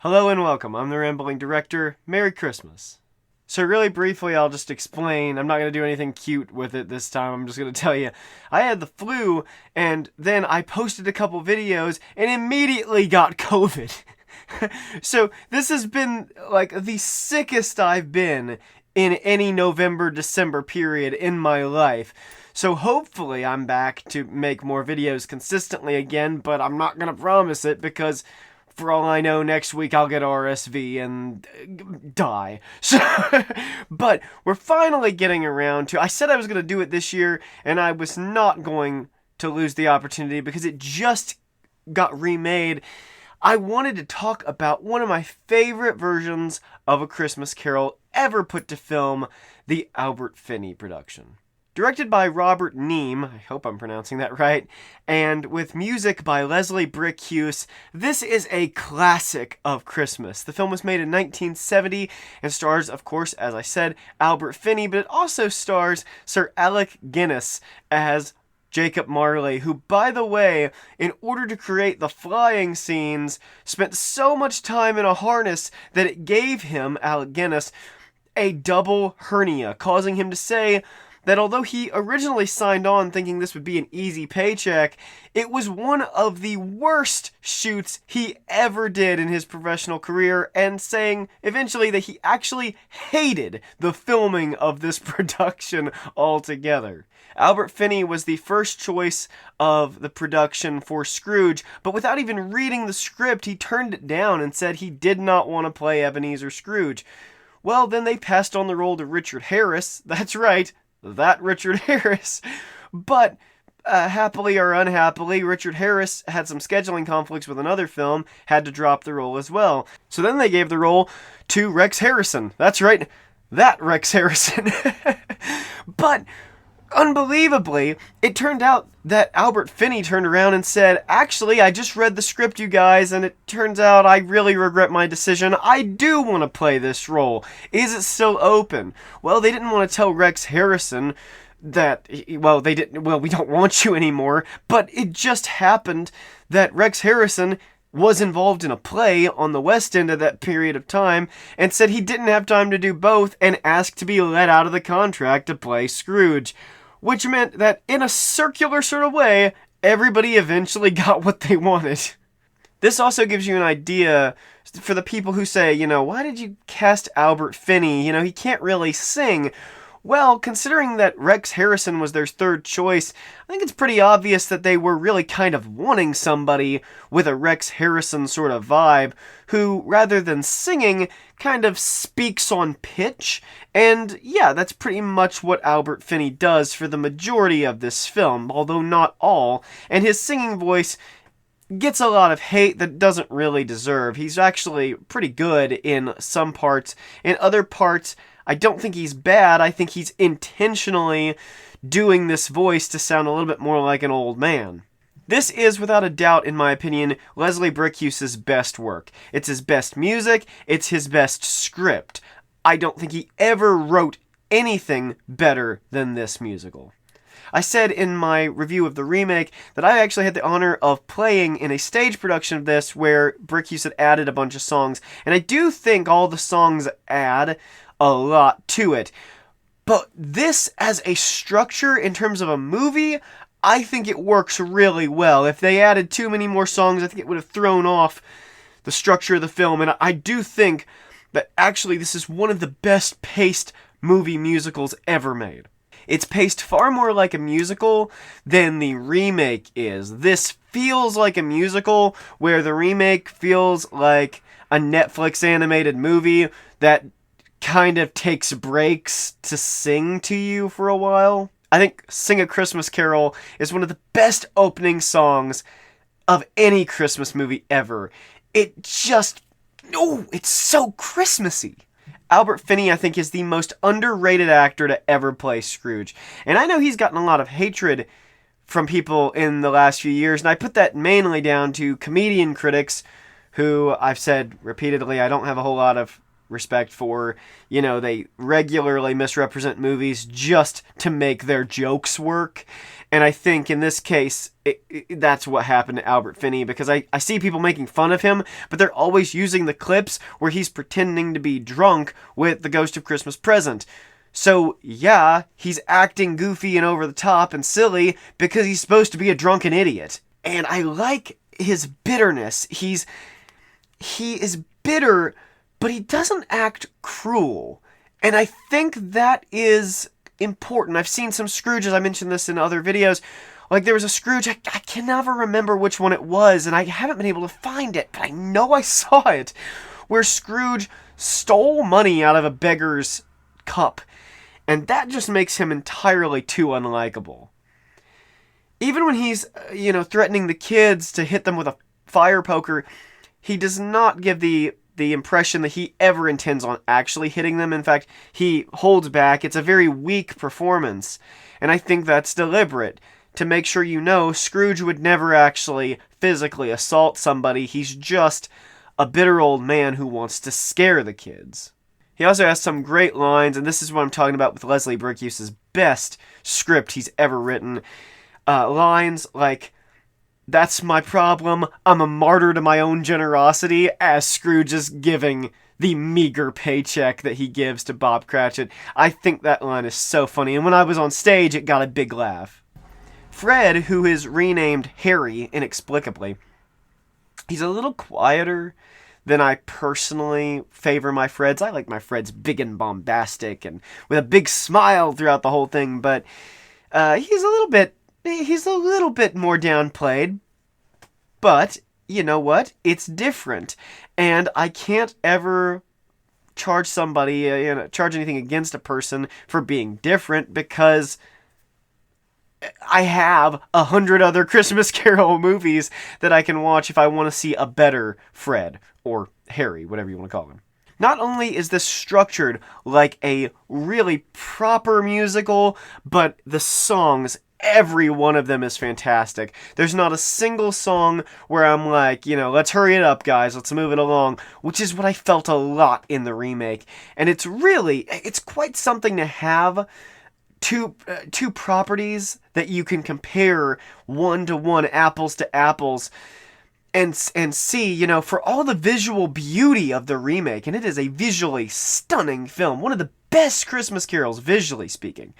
Hello and welcome. I'm the Rambling Director. Merry Christmas. So really briefly, I'll just explain. I'm not going to do anything cute with it this time. I'm just going to tell you. I had the flu, and then I posted a couple videos and immediately got COVID. So this has been like the sickest I've been in any November-December period in my life. So hopefully I'm back to make more videos consistently again, but I'm not going to promise it because for all I know, next week I'll get RSV and die. So, but we're finally getting around to... I said I was going to do it this year, and I was not going to lose the opportunity because it just got remade. I wanted to talk about one of my favorite versions of A Christmas Carol ever put to film, the Albert Finney production. Directed by Ronald Neame, I hope I'm pronouncing that right, and with music by Leslie Bricusse, this is a classic of Christmas. The film was made in 1970 and stars, of course, as I said, Albert Finney, but it also stars Sir Alec Guinness as Jacob Marley, who, by the way, in order to create the flying scenes, spent so much time in a harness that it gave him, Alec Guinness, a double hernia, causing him to say that although he originally signed on thinking this would be an easy paycheck, it was one of the worst shoots he ever did in his professional career, and saying eventually that he actually hated the filming of this production altogether. Albert Finney was the first choice of the production for Scrooge, but without even reading the script, he turned it down and said he did not want to play Ebenezer Scrooge. Well, then they passed on the role to Richard Harris. That's right, that Richard Harris. But happily or unhappily, Richard Harris had some scheduling conflicts with another film, had to drop the role as well. So then they gave the role to Rex Harrison. That's right, that Rex Harrison. But unbelievably, it turned out that Albert Finney turned around and said, actually, I just read the script, you guys, and it turns out I really regret my decision. I do want to play this role. Is it still open? Well, they didn't want to tell Rex Harrison that, we don't want you anymore, but it just happened that Rex Harrison was involved in a play on the West End at that period of time, and said he didn't have time to do both, and asked to be let out of the contract to play Scrooge. Which meant that, in a circular sort of way, everybody eventually got what they wanted. This also gives you an idea for the people who say, why did you cast Albert Finney? He can't really sing. Well, considering that Rex Harrison was their third choice, I think it's pretty obvious that they were really kind of wanting somebody with a Rex Harrison sort of vibe, who, rather than singing, kind of speaks on pitch. And yeah, that's pretty much what Albert Finney does for the majority of this film, although not all, and his singing voice gets a lot of hate that doesn't really deserve. He's actually pretty good in some parts. In other parts, I don't think he's bad. I think he's intentionally doing this voice to sound a little bit more like an old man. This is, without a doubt, in my opinion, Leslie Bricusse's best work. It's his best music, it's his best script. I don't think he ever wrote anything better than this musical. I said in my review of the remake that I actually had the honor of playing in a stage production of this where Bricusse had added a bunch of songs, and I do think all the songs add a lot to it. But this, as a structure in terms of a movie, I think it works really well. If they added too many more songs, I think it would have thrown off the structure of the film, and I do think that actually this is one of the best paced movie musicals ever made. It's paced far more like a musical than the remake is. This feels like a musical, where the remake feels like a Netflix animated movie that kind of takes breaks to sing to you for a while. I think Sing a Christmas Carol is one of the best opening songs of any Christmas movie ever. It's so Christmassy. Albert Finney, I think, is the most underrated actor to ever play Scrooge. And I know he's gotten a lot of hatred from people in the last few years, and I put that mainly down to comedian critics who, I've said repeatedly, I don't have a whole lot of respect for. They regularly misrepresent movies just to make their jokes work. And I think in this case, that's what happened to Albert Finney, because I see people making fun of him, but they're always using the clips where he's pretending to be drunk with the Ghost of Christmas Present. So, yeah, he's acting goofy and over the top and silly because he's supposed to be a drunken idiot. And I like his bitterness. He is bitter, but he doesn't act cruel. And I think that is important. I've seen some Scrooges, I mentioned this in other videos. Like, there was a Scrooge, I can never remember which one it was, and I haven't been able to find it, but I know I saw it, where Scrooge stole money out of a beggar's cup. And that just makes him entirely too unlikable. Even when he's, threatening the kids to hit them with a fire poker, he does not give the impression that he ever intends on actually hitting them. In fact, he holds back. It's a very weak performance. And I think that's deliberate. To make sure Scrooge would never actually physically assault somebody. He's just a bitter old man who wants to scare the kids. He also has some great lines, and this is what I'm talking about with Leslie Bricusse's best script he's ever written. Lines like, "That's my problem, I'm a martyr to my own generosity," as Scrooge is giving the meager paycheck that he gives to Bob Cratchit. I think that line is so funny, and when I was on stage, it got a big laugh. Fred, who is renamed Harry inexplicably, he's a little quieter than I personally favor my Freds. I like my Freds big and bombastic and with a big smile throughout the whole thing, but he's a little bit more downplayed. But you know what? It's different, and I can't ever charge somebody, charge anything against a person for being different, because I have 100 other Christmas Carol movies that I can watch if I want to see a better Fred, or Harry, whatever you want to call him. Not only is this structured like a really proper musical, but the songs, every one of them is fantastic. There's not a single song where I'm like, let's hurry it up, guys, let's move it along, which is what I felt a lot in the remake. And it's quite something to have two properties that you can compare one-to-one, apples to apples, and see, for all the visual beauty of the remake, and it is a visually stunning film, one of the best Christmas carols, visually speaking.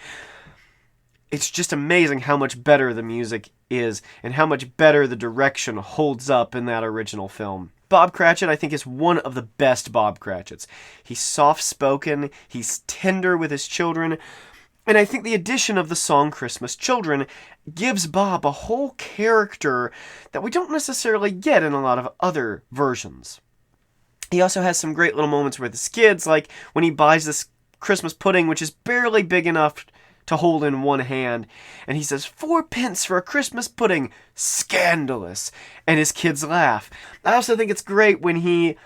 It's just amazing how much better the music is, and how much better the direction holds up in that original film. Bob Cratchit, I think, is one of the best Bob Cratchits. He's soft-spoken, he's tender with his children, and I think the addition of the song Christmas Children gives Bob a whole character that we don't necessarily get in a lot of other versions. He also has some great little moments with his kids, like when he buys this Christmas pudding, which is barely big enough to hold in one hand, and he says, "4 pence for a Christmas pudding, scandalous," and his kids laugh. I also think it's great when he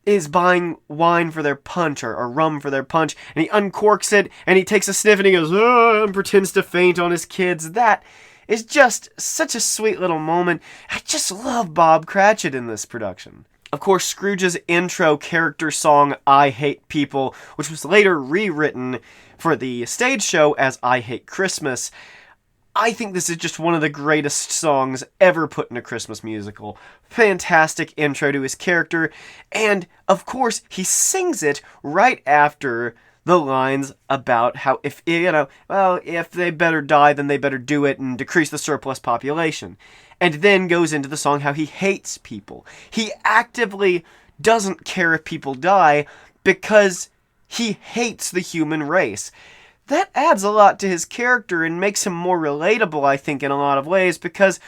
is buying wine for their punch, or rum for their punch, and he uncorks it, and he takes a sniff, and he goes, "Oh," and pretends to faint on his kids. That is just such a sweet little moment. I just love Bob Cratchit in this production. Of course, Scrooge's intro character song, "I Hate People," which was later rewritten for the stage show as "I Hate Christmas," I think this is just one of the greatest songs ever put in a Christmas musical. Fantastic intro to his character, and of course he sings it right after the lines about how if they better die, then they better do it and decrease the surplus population. And then goes into the song how he hates people. He actively doesn't care if people die because he hates the human race. That adds a lot to his character and makes him more relatable, I think, in a lot of ways, because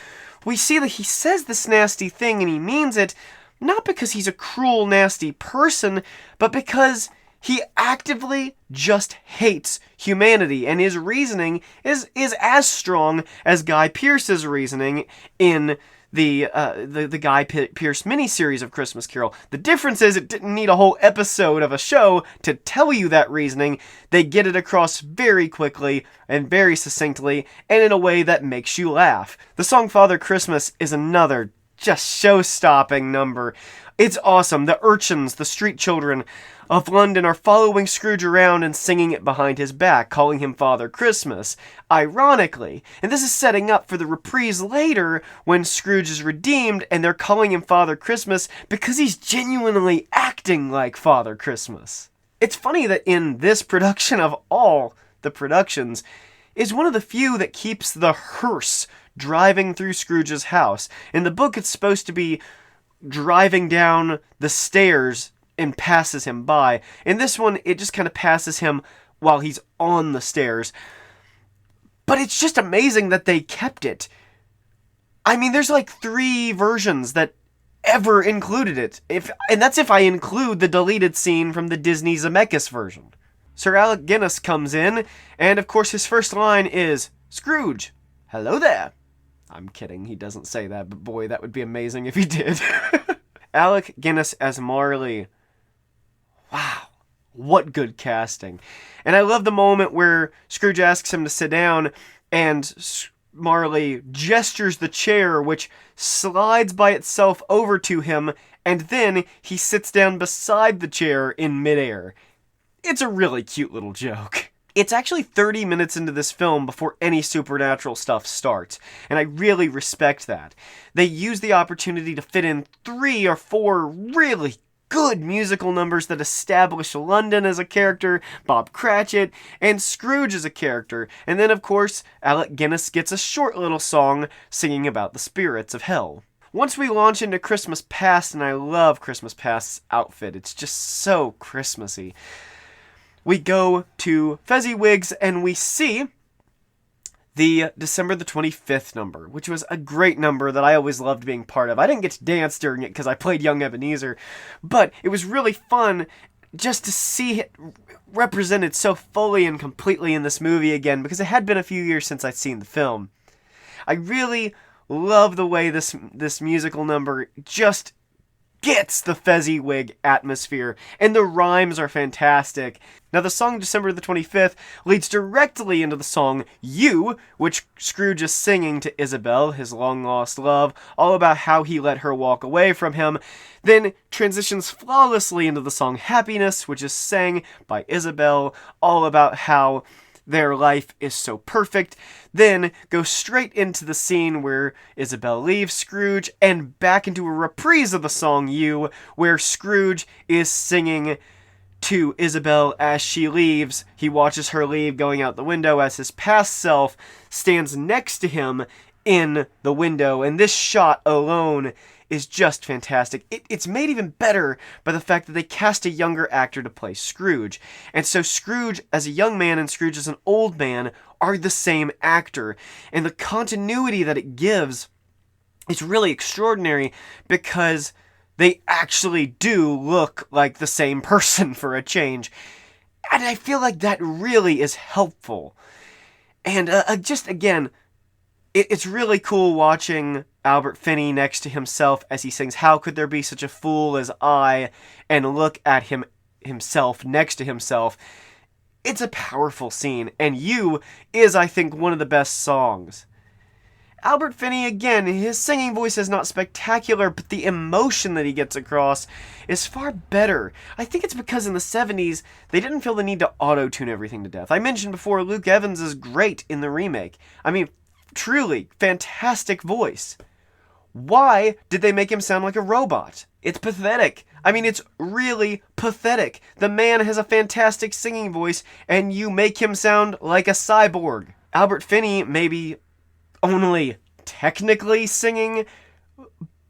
we see that he says this nasty thing and he means it, not because he's a cruel, nasty person, but because he actively just hates humanity, and his reasoning is as strong as Guy Pearce's reasoning in the Guy Pearce miniseries of Christmas Carol. The difference is it didn't need a whole episode of a show to tell you that reasoning. They get it across very quickly and very succinctly, and in a way that makes you laugh. The song Father Christmas is another just show-stopping number. It's awesome. The urchins, the street children of London, are following Scrooge around and singing it behind his back, calling him Father Christmas, ironically. And this is setting up for the reprise later when Scrooge is redeemed and they're calling him Father Christmas because he's genuinely acting like Father Christmas. It's funny that in this production of all the productions is one of the few that keeps the hearse driving through Scrooge's house. In the book, it's supposed to be driving down the stairs and passes him by. In this one, it just kind of passes him while he's on the stairs. But it's just amazing that they kept it. I mean, there's like 3 versions that ever included it. And that's if I include the deleted scene from the Disney Zemeckis version. Sir Alec Guinness comes in, and of course his first line is, "Scrooge, hello there." I'm kidding, he doesn't say that, but boy, that would be amazing if he did. Alec Guinness as Marley. Wow, what good casting. And I love the moment where Scrooge asks him to sit down, and Marley gestures the chair, which slides by itself over to him, and then he sits down beside the chair in midair. It's a really cute little joke. It's actually 30 minutes into this film before any supernatural stuff starts, and I really respect that. They use the opportunity to fit in 3 or 4 really good musical numbers that establish London as a character, Bob Cratchit, and Scrooge as a character, and then of course, Alec Guinness gets a short little song singing about the spirits of hell. Once we launch into Christmas Past, and I love Christmas Past's outfit, it's just so Christmassy, we go to Fezziwigs and we see the December the 25th number, which was a great number that I always loved being part of. I didn't get to dance during it because I played young Ebenezer, but it was really fun just to see it represented so fully and completely in this movie again, because it had been a few years since I'd seen the film. I really love the way this musical number just gets the Fezziwig atmosphere, and the rhymes are fantastic. Now, the song December the 25th leads directly into the song You, which Scrooge is singing to Isabel, his long-lost love, all about how he let her walk away from him, then transitions flawlessly into the song Happiness, which is sang by Isabel, all about how their life is so perfect, then goes straight into the scene where Isabel leaves Scrooge, and back into a reprise of the song You, where Scrooge is singing to Isabel as she leaves. He watches her leave going out the window as his past self stands next to him in the window, and this shot alone is just fantastic. It's made even better by the fact that they cast a younger actor to play Scrooge. And so Scrooge as a young man and Scrooge as an old man are the same actor. And the continuity that it gives is really extraordinary because they actually do look like the same person for a change. And I feel like that really is helpful. And just again, it's really cool watching Albert Finney next to himself as he sings "How Could There Be Such a Fool as I," and look at himself next to himself. It's a powerful scene, and You is, I think, one of the best songs. Albert Finney, again, his singing voice is not spectacular, but the emotion that he gets across is far better. I think it's because in the 70s, they didn't feel the need to auto-tune everything to death. I mentioned before, Luke Evans is great in the remake. I mean, truly, fantastic voice. Why did they make him sound like a robot? It's pathetic. I mean, it's really pathetic. The man has a fantastic singing voice, and you make him sound like a cyborg. Albert Finney may be only technically singing,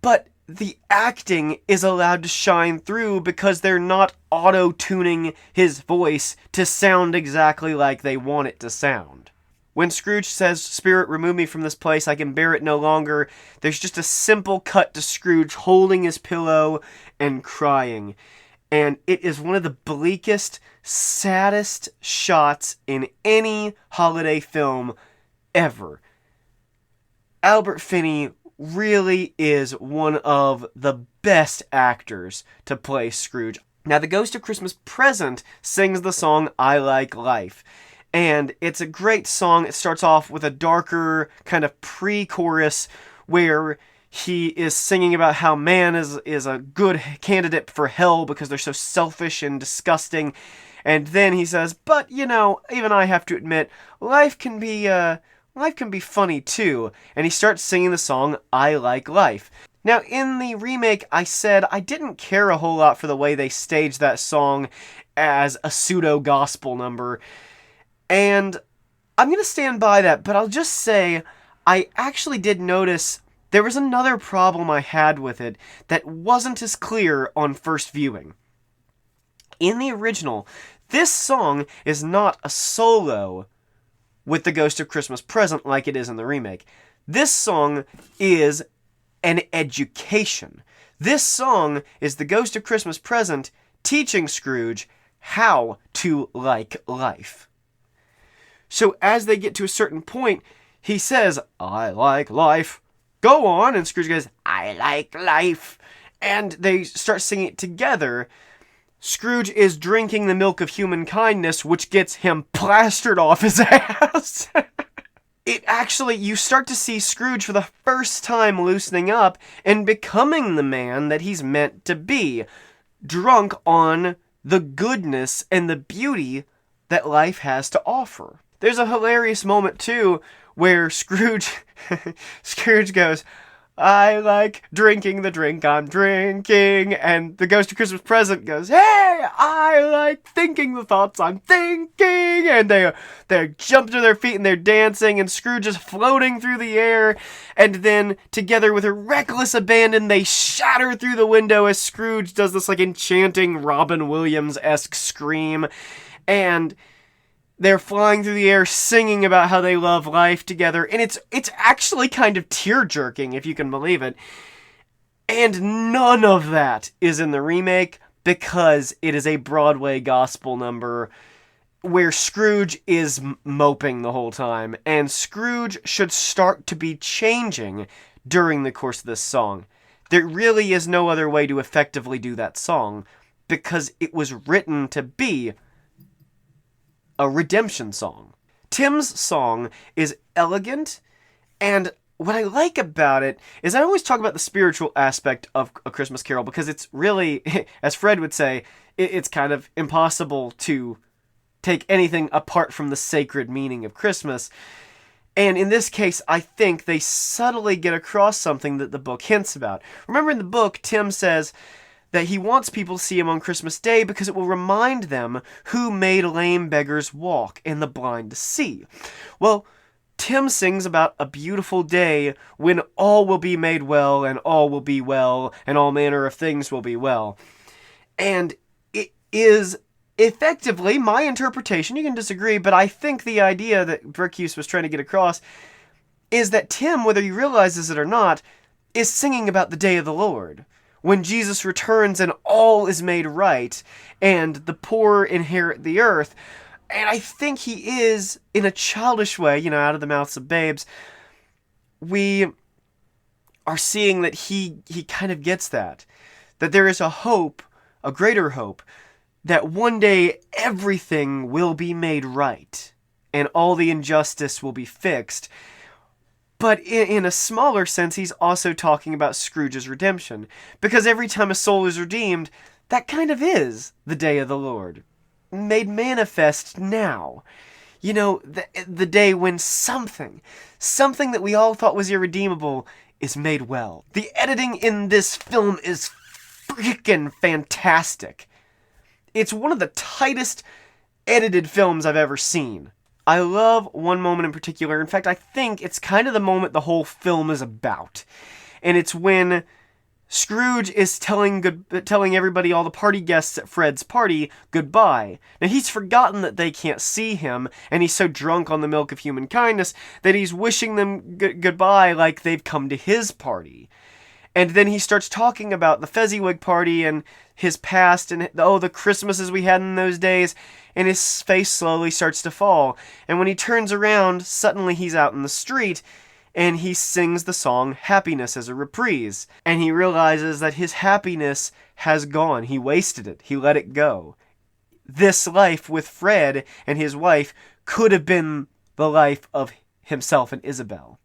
but the acting is allowed to shine through because they're not auto-tuning his voice to sound exactly like they want it to sound. When Scrooge says, "Spirit, remove me from this place, I can bear it no longer," there's just a simple cut to Scrooge holding his pillow and crying. And it is one of the bleakest, saddest shots in any holiday film ever. Albert Finney really is one of the best actors to play Scrooge. Now, the Ghost of Christmas Present sings the song "I Like Life." And it's a great song. It starts off with a darker kind of pre-chorus where he is singing about how man is a good candidate for hell because they're so selfish and disgusting. And then he says, but, even I have to admit, life can be funny too. And he starts singing the song, I Like Life. Now, in the remake, I said I didn't care a whole lot for the way they staged that song as a pseudo-gospel number. And I'm going to stand by that, but I'll just say I actually did notice there was another problem I had with it that wasn't as clear on first viewing. In the original, this song is not a solo with the Ghost of Christmas Present like it is in the remake. This song is an education. This song is the Ghost of Christmas Present teaching Scrooge how to like life. So as they get to a certain point, he says, I like life. Go on. And Scrooge goes, I like life. And they start singing it together. Scrooge is drinking the milk of human kindness, which gets him plastered off his ass. You start to see Scrooge for the first time loosening up and becoming the man that he's meant to be. Drunk on the goodness and the beauty that life has to offer. There's a hilarious moment, too, where Scrooge goes, I like drinking the drink I'm drinking, and the Ghost of Christmas Present goes, hey, I like thinking the thoughts I'm thinking, and they jump to their feet and they're dancing, and Scrooge is floating through the air, and then together with a reckless abandon, they shatter through the window as Scrooge does this enchanting Robin Williams-esque scream, and they're flying through the air singing about how they love life together, and it's actually kind of tear-jerking, if you can believe it. And none of that is in the remake because it is a Broadway gospel number where Scrooge is moping the whole time, and Scrooge should start to be changing during the course of this song. There really is no other way to effectively do that song because it was written to be a redemption song. Tim's song is elegant, and what I like about it is I always talk about the spiritual aspect of A Christmas Carol because it's really, as Fred would say, it's kind of impossible to take anything apart from the sacred meaning of Christmas. And in this case, I think they subtly get across something that the book hints about. Remember in the book, Tim says that he wants people to see him on Christmas Day because it will remind them who made lame beggars walk and the blind to see. Well, Tim sings about a beautiful day when all will be made well and all will be well and all manner of things will be well. And it is effectively my interpretation. You can disagree, but I think the idea that Bricusse was trying to get across is that Tim, whether he realizes it or not, is singing about the day of the Lord. When Jesus returns and all is made right, and the poor inherit the earth. And I think he is, in a childish way, out of the mouths of babes, we are seeing that he kind of gets that. That there is a hope, a greater hope, that one day everything will be made right, and all the injustice will be fixed. But in a smaller sense, he's also talking about Scrooge's redemption. Because every time a soul is redeemed, that kind of is the day of the Lord. Made manifest now. The day when something that we all thought was irredeemable is made well. The editing in this film is freaking fantastic. It's one of the tightest edited films I've ever seen. I love one moment in particular. In fact, I think it's kind of the moment the whole film is about. And it's when Scrooge is telling everybody, all the party guests at Fred's party, goodbye. Now, he's forgotten that they can't see him, and he's so drunk on the milk of human kindness that he's wishing them goodbye like they've come to his party. And then he starts talking about the Fezziwig party and his past and, the Christmases we had in those days, and his face slowly starts to fall. And when he turns around, suddenly he's out in the street, and he sings the song Happiness as a reprise. And he realizes that his happiness has gone. He wasted it. He let it go. This life with Fred and his wife could have been the life of himself and Isabel.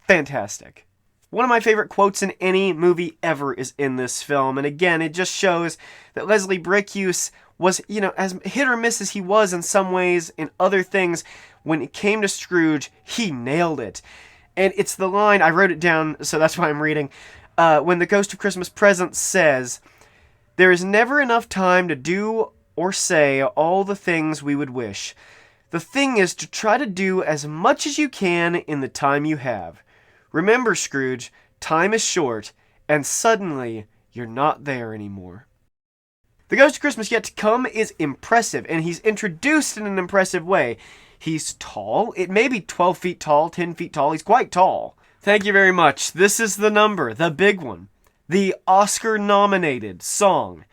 Fantastic. One of my favorite quotes in any movie ever is in this film, and again, it just shows that Leslie Bricusse was, as hit or miss as he was in some ways, in other things, when it came to Scrooge, he nailed it. And it's the line, I wrote it down, so that's why I'm reading, when the Ghost of Christmas Present says, "There is never enough time to do or say all the things we would wish. The thing is to try to do as much as you can in the time you have. Remember, Scrooge, time is short, and suddenly you're not there anymore." The Ghost of Christmas Yet to Come is impressive, and he's introduced in an impressive way. He's tall. It may be 12 feet tall, 10 feet tall. He's quite tall. Thank you very much. This is the number, the big one. The Oscar-nominated song,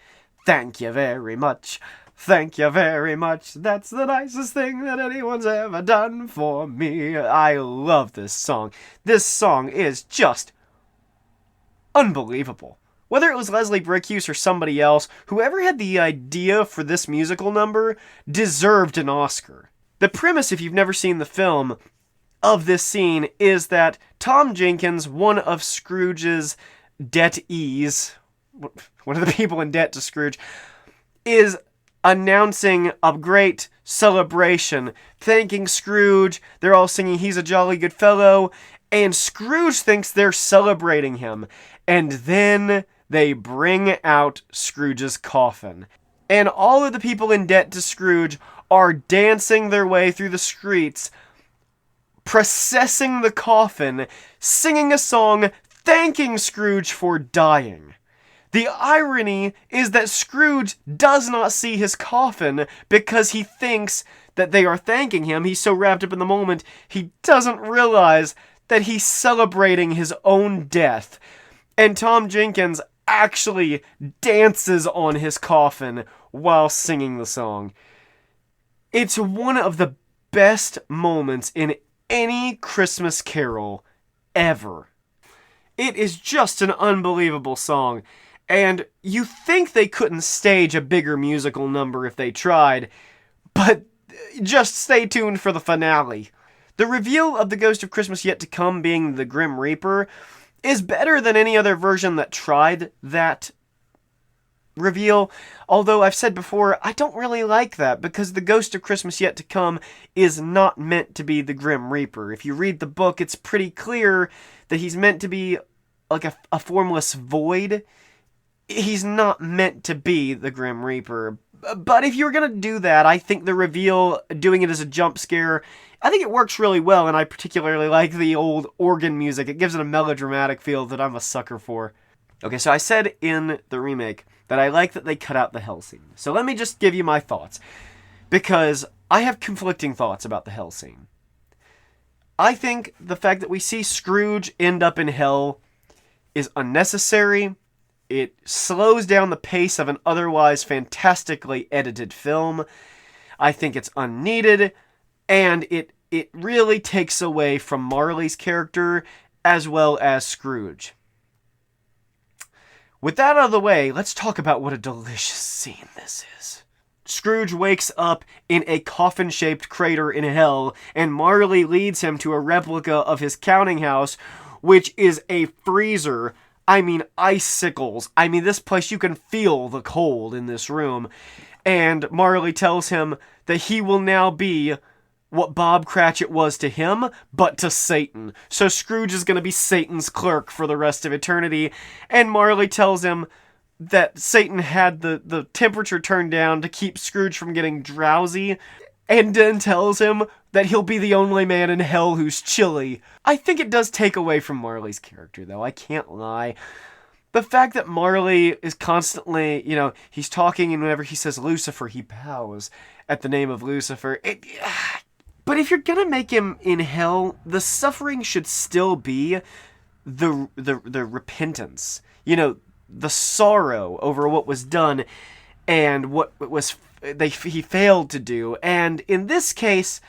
"Thank You Very Much. Thank you very much. That's the nicest thing that anyone's ever done for me." I love this song. This song is just unbelievable. Whether it was Leslie Bricusse or somebody else, whoever had the idea for this musical number deserved an Oscar. The premise, if you've never seen the film, of this scene is that Tom Jenkins, one of Scrooge's debtees, one of the people in debt to Scrooge, is announcing a great celebration, thanking Scrooge. They're all singing "He's a Jolly Good Fellow," and Scrooge thinks they're celebrating him. And then they bring out Scrooge's coffin. And all of the people in debt to Scrooge are dancing their way through the streets, processing the coffin, singing a song, thanking Scrooge for dying. The irony is that Scrooge does not see his coffin because he thinks that they are thanking him. He's so wrapped up in the moment, he doesn't realize that he's celebrating his own death. And Tom Jenkins actually dances on his coffin while singing the song. It's one of the best moments in any Christmas Carol ever. It is just an unbelievable song. And you think they couldn't stage a bigger musical number if they tried, but just stay tuned for the finale. The reveal of the Ghost of Christmas Yet to Come being the Grim Reaper is better than any other version that tried that reveal, although I've said before, I don't really like that, because the Ghost of Christmas Yet to Come is not meant to be the Grim Reaper. If you read the book, it's pretty clear that he's meant to be like a formless void. He's not meant to be the Grim Reaper. But if you're going to do that, I think the reveal, doing it as a jump scare, I think it works really well, and I particularly like the old organ music. It gives it a melodramatic feel that I'm a sucker for. Okay, so I said in the remake that I like that they cut out the hell scene. So let me just give you my thoughts, because I have conflicting thoughts about the hell scene. I think the fact that we see Scrooge end up in hell is unnecessary. It slows down the pace of an otherwise fantastically edited film. I think it's unneeded, and it really takes away from Marley's character as well as Scrooge. With that out of the way, let's talk about what a delicious scene this is. Scrooge wakes up in a coffin-shaped crater in hell, and Marley leads him to a replica of his counting house, which is a freezer. I mean, icicles. I mean, this place, you can feel the cold in this room. And Marley tells him that he will now be what Bob Cratchit was to him, but to Satan. So Scrooge is going to be Satan's clerk for the rest of eternity. And Marley tells him that Satan had the temperature turned down to keep Scrooge from getting drowsy. And then tells him that he'll be the only man in hell who's chilly. I think it does take away from Marley's character, though. I can't lie. The fact that Marley is constantly, he's talking, and whenever he says Lucifer, he bows at the name of Lucifer. But if you're gonna make him in hell, the suffering should still be the repentance. The sorrow over what was done and what was he failed to do. And in this case,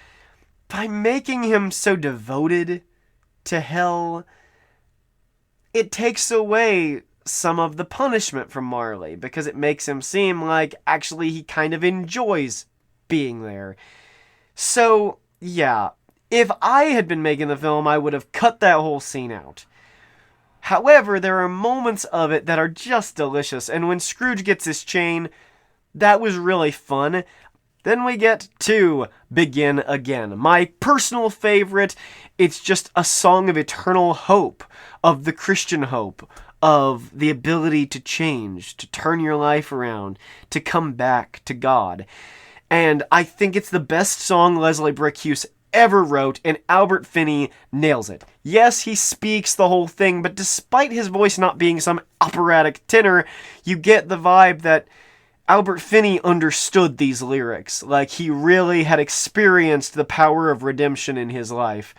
by making him so devoted to hell, it takes away some of the punishment from Marley, because it makes him seem like actually he kind of enjoys being there. So, yeah, if I had been making the film, I would have cut that whole scene out. However, there are moments of it that are just delicious, and when Scrooge gets his chain, that was really fun. Then we get to Begin Again. My personal favorite, it's just a song of eternal hope, of the Christian hope, of the ability to change, to turn your life around, to come back to God. And I think it's the best song Leslie Bricusse ever wrote, and Albert Finney nails it. Yes, he speaks the whole thing, but despite his voice not being some operatic tenor, you get the vibe that Albert Finney understood these lyrics, like he really had experienced the power of redemption in his life.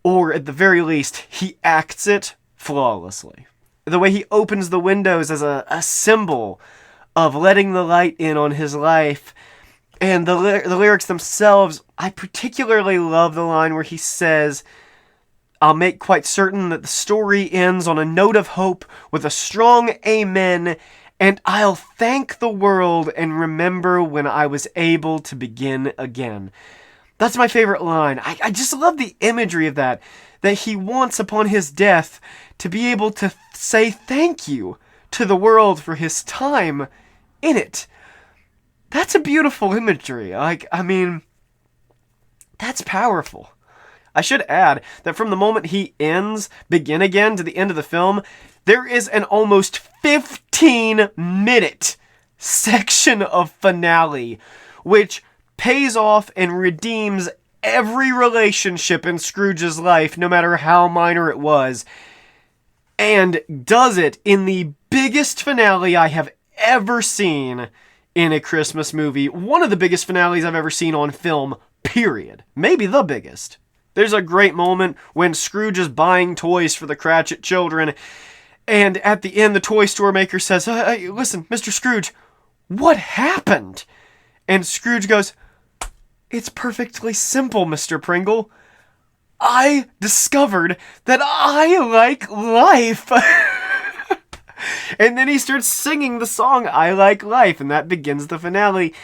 Or at the very least, he acts it flawlessly. The way he opens the windows as a symbol of letting the light in on his life. And the lyrics themselves, I particularly love the line where he says, "I'll make quite certain that the story ends on a note of hope with a strong amen, and I'll thank the world and remember when I was able to begin again." That's my favorite line. I just love the imagery of that he wants upon his death to be able to say thank you to the world for his time in it. That's a beautiful imagery. That's powerful. I should add that from the moment he ends Begin Again to the end of the film, there is an almost 15-minute section of finale, which pays off and redeems every relationship in Scrooge's life, no matter how minor it was, and does it in the biggest finale I have ever seen in a Christmas movie. One of the biggest finales I've ever seen on film, period. Maybe the biggest. There's a great moment when Scrooge is buying toys for the Cratchit children, and at the end the toy store maker says, "Hey, listen, Mr. Scrooge, what happened?" And Scrooge goes, "It's perfectly simple, Mr. Pringle. I discovered that I like life." And then he starts singing the song "I Like Life," and that begins the finale.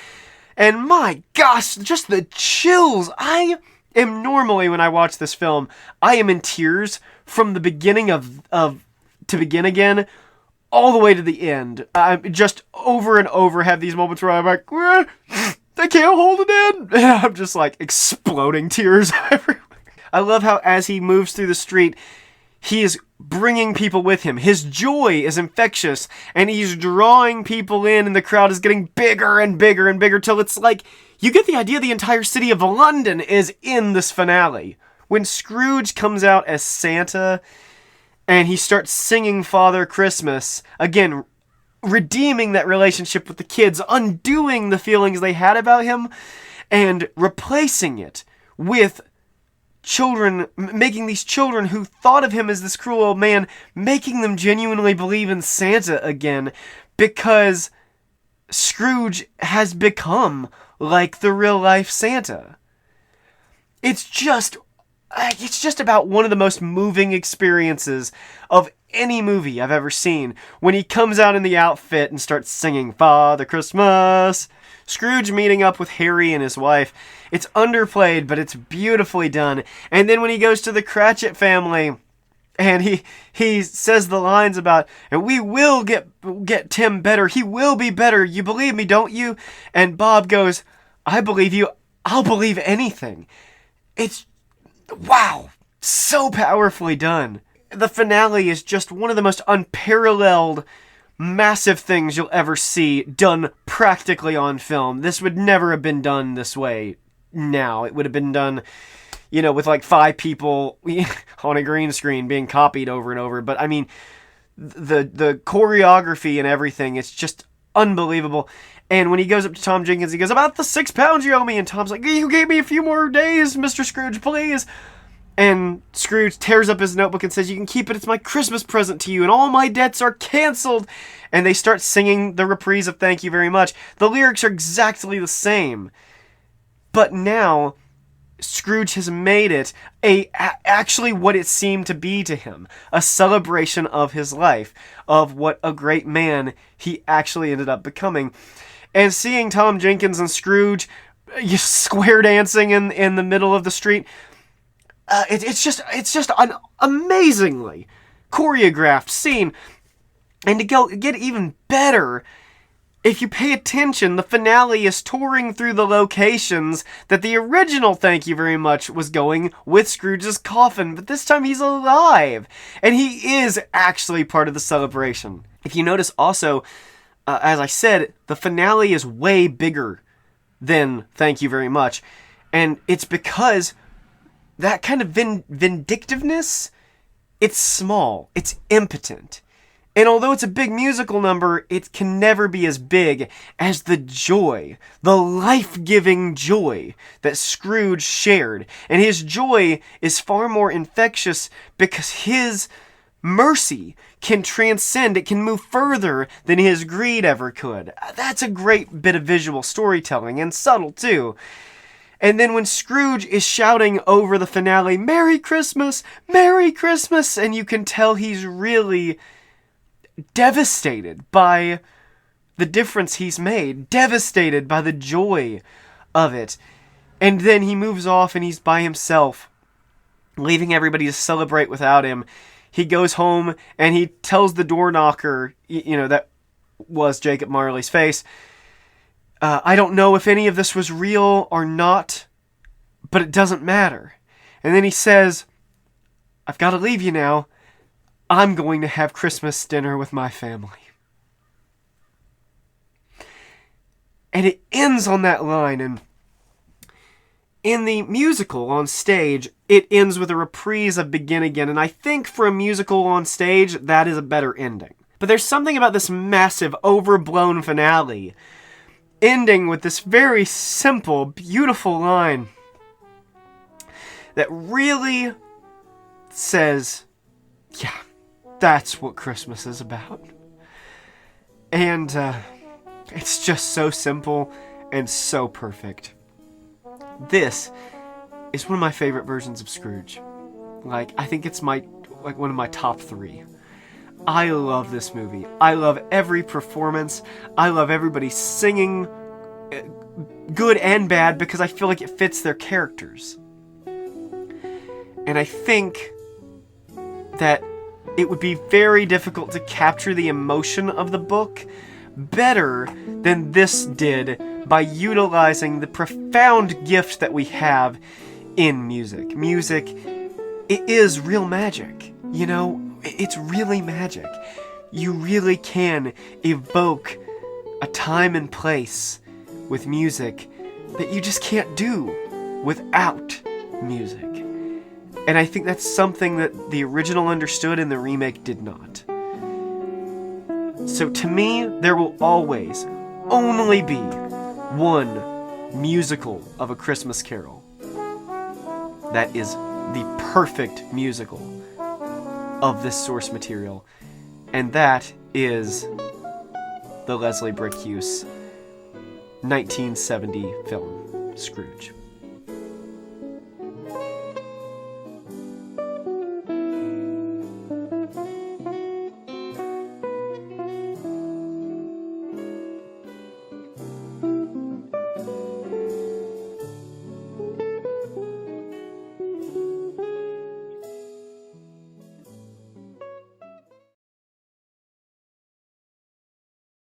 And my gosh, just the chills. I am normally, when I watch this film, I am in tears from the beginning of To Begin Again all the way to the end. I just over and over have these moments where I'm like, I can't hold it in. And I'm just like exploding tears everywhere. I love how as he moves through the street, he is bringing people with him. His joy is infectious, and he's drawing people in, and the crowd is getting bigger and bigger and bigger till it's like, you get the idea the entire city of London is in this finale. When Scrooge comes out as Santa, and he starts singing Father Christmas, again, redeeming that relationship with the kids, undoing the feelings they had about him, and replacing it with children, making these children who thought of him as this cruel old man, making them genuinely believe in Santa again, because Scrooge has become like the real life Santa. It's just about one of the most moving experiences of any movie I've ever seen, when he comes out in the outfit and starts singing Father Christmas. Scrooge meeting up with Harry and his wife. It's underplayed, but it's beautifully done. And then when he goes to the Cratchit family, and he says the lines about, "And we will get Tim better. He will be better. You believe me, don't you?" And Bob goes, "I believe you. I'll believe anything." It's, wow, so powerfully done. The finale is just one of the most unparalleled, massive things you'll ever see done practically on film. This would never have been done this way now. It would have been done, with like 5 people on a green screen being copied over and over. But I mean, the choreography and everything, it's just unbelievable. And when he goes up to Tom Jenkins, he goes, "About the 6 pounds you owe me." And Tom's like, "You gave me a few more days, Mr. Scrooge, please." And Scrooge tears up his notebook and says, "You can keep it. It's my Christmas present to you, and all my debts are canceled." And they start singing the reprise of "Thank You Very Much." The lyrics are exactly the same. But now, Scrooge has made it actually what it seemed to be to him. A celebration of his life, of what a great man he actually ended up becoming. And seeing Tom Jenkins and Scrooge square dancing in the middle of the street, it's just an amazingly choreographed scene. And to get even better, if you pay attention, the finale is touring through the locations that the original Thank You Very Much was going with Scrooge's coffin, but this time he's alive, and he is actually part of the celebration. If you notice also, as I said, the finale is way bigger than Thank You Very Much, and it's because that kind of vindictiveness, it's small, it's impotent. And although it's a big musical number, it can never be as big as the joy, the life-giving joy that Scrooge shared. And his joy is far more infectious because his mercy can transcend, it can move further than his greed ever could. That's a great bit of visual storytelling, and subtle too. And then when Scrooge is shouting over the finale, "Merry Christmas! Merry Christmas!" and you can tell he's really devastated by the difference he's made, devastated by the joy of it. And then he moves off and he's by himself, leaving everybody to celebrate without him. He goes home and he tells the door knocker, that was Jacob Marley's face, I don't know if any of this was real or not, but it doesn't matter. And then he says, I've got to leave you now. I'm going to have Christmas dinner with my family. And it ends on that line, and in the musical on stage, it ends with a reprise of Begin Again, and I think for a musical on stage, that is a better ending. But there's something about this massive, overblown finale, ending with this very simple, beautiful line, that really says, yeah, that's what Christmas is about. And it's just so simple and so perfect. This is one of my favorite versions of Scrooge. I think it's one of my top 3. I love this movie. I love every performance. I love everybody singing, good and bad, because I feel like it fits their characters. And I think that it would be very difficult to capture the emotion of the book better than this did by utilizing the profound gift that we have in music. Music, it is real magic, it's really magic. You really can evoke a time and place with music that you just can't do without music. And I think that's something that the original understood and the remake did not. So to me, there will always only be one musical of A Christmas Carol that is the perfect musical of this source material. And that is the Leslie Bricusse 1970 film, Scrooge.